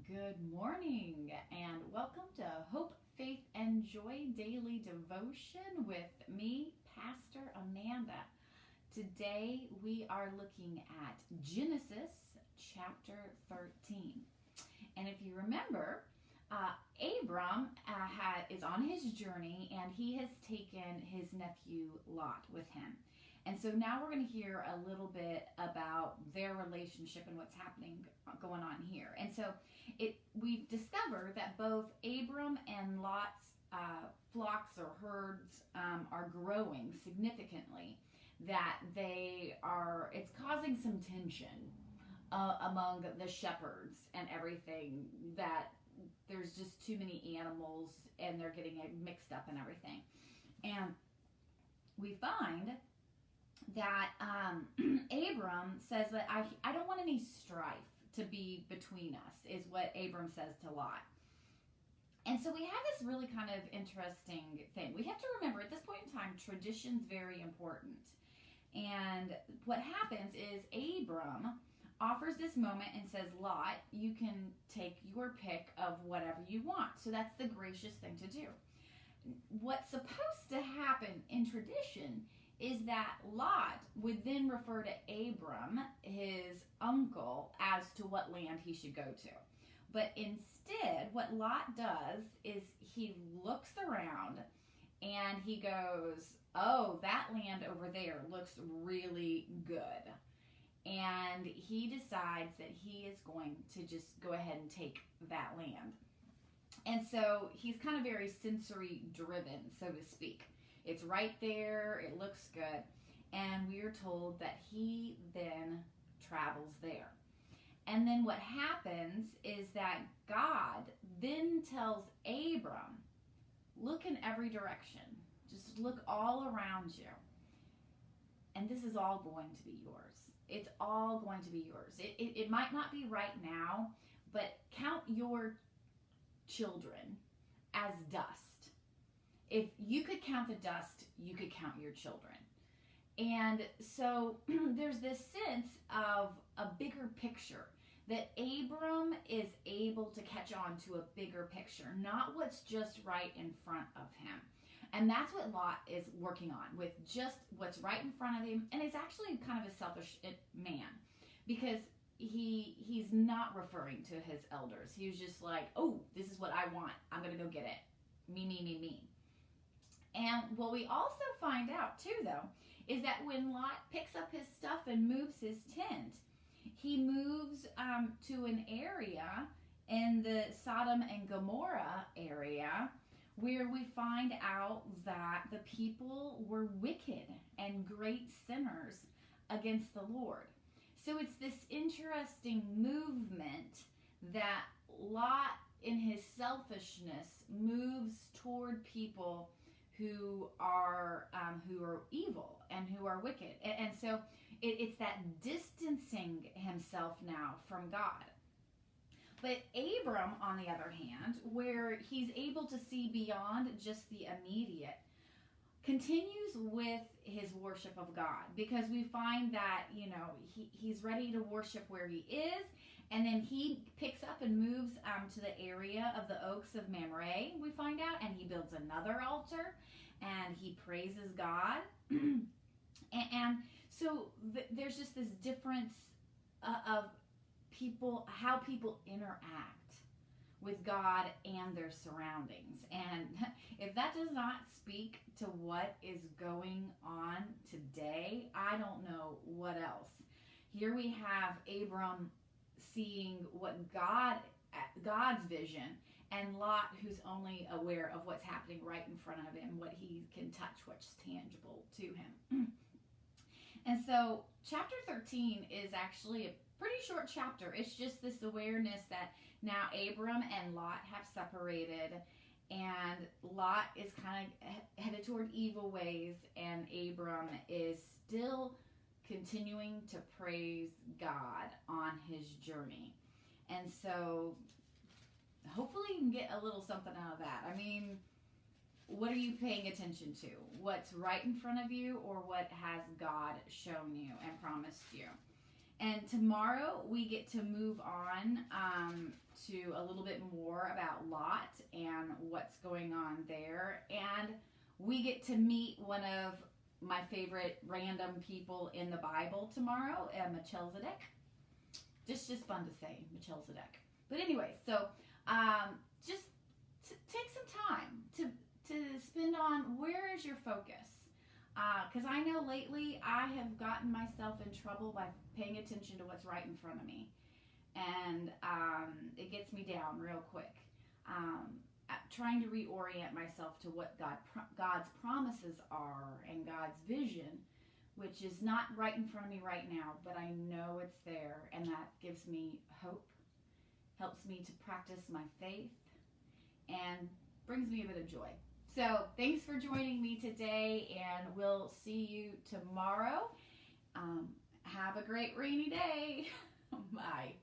Good morning and welcome to Hope, Faith, and Joy Daily Devotion with me, Pastor Amanda. Today we are looking at Genesis chapter 13. And if you remember, Abram is on his journey and he has taken his nephew Lot with him. And so now we're going to hear a little bit about their relationship and what's happening going on here. And so we've discovered that both Abram and Lot's flocks or herds are growing significantly, that it's causing some tension among the shepherds and everything, that there's just too many animals and they're getting mixed up and everything. And we find that Abram says that I don't want any strife to be between us, is what Abram says to Lot. And so we have this really kind of interesting thing. We have to remember at this point in time, tradition's very important. And what happens is Abram offers this moment and says, Lot, you can take your pick of whatever you want. So that's the gracious thing to do. What's supposed to happen in tradition is that Lot would then refer to Abram, his uncle, as to what land he should go to. But instead, what Lot does is he looks around and he goes, oh, that land over there looks really good. And he decides that he is going to just go ahead and take that land. And so he's kind of very sensory driven, so to speak. It's right there, it looks good, and we're told that he then travels there. And then what happens is that God then tells Abram, look in every direction, just look all around you, and this is all going to be yours. It's all going to be yours. It might not be right now, but count your children as dust. If you could count the dust, you could count your children. And so there's this sense of a bigger picture, that Abram is able to catch on to a bigger picture, not what's just right in front of him. And that's what Lot is working on, with just what's right in front of him. And he's actually kind of a selfish man, because he's not referring to his elders. He was just like, oh, this is what I want. I'm going to go get it. Me, me, me, me. And what we also find out too, though, is that when Lot picks up his stuff and moves his tent, he moves to an area in the Sodom and Gomorrah area where we find out that the people were wicked and great sinners against the Lord. So it's this interesting movement that Lot, in his selfishness, moves toward people who are evil and who are wicked. And so it's that distancing himself now from God. But Abram, on the other hand, where he's able to see beyond just the immediate, continues with his worship of God, because we find that, he's ready to worship where he is. And then he picks up and moves to the area of the Oaks of Mamre, we find out, and he builds another altar, and he praises God. and so there's just this difference of people, how people interact with God and their surroundings. And if that does not speak to what is going on today, I don't know what else. Here we have Abram seeing what God's vision, and Lot, who's only aware of what's happening right in front of him, what he can touch, what's tangible to him. And so chapter 13 is actually a pretty short chapter. It's just this awareness that now Abram and Lot have separated, and Lot is kind of headed toward evil ways, and Abram is still continuing to praise God on his journey. And so hopefully you can get a little something out of that. I mean, what are you paying attention to? What's right in front of you, or what has God shown you and promised you? And tomorrow we get to move on to a little bit more about Lot and what's going on there. And we get to meet one of my favorite random people in the Bible tomorrow, Melchizedek. Just fun to say, Melchizedek. But anyway, so just take some time to spend on where is your focus. Because I know lately I have gotten myself in trouble by paying attention to what's right in front of me. And it gets me down real quick. Trying to reorient myself to what God's promises are and God's vision, which is not right in front of me right now, but I know it's there, and that gives me hope, helps me to practice my faith, and brings me a bit of joy. So thanks for joining me today, and we'll see you tomorrow. Have a great rainy day. Bye.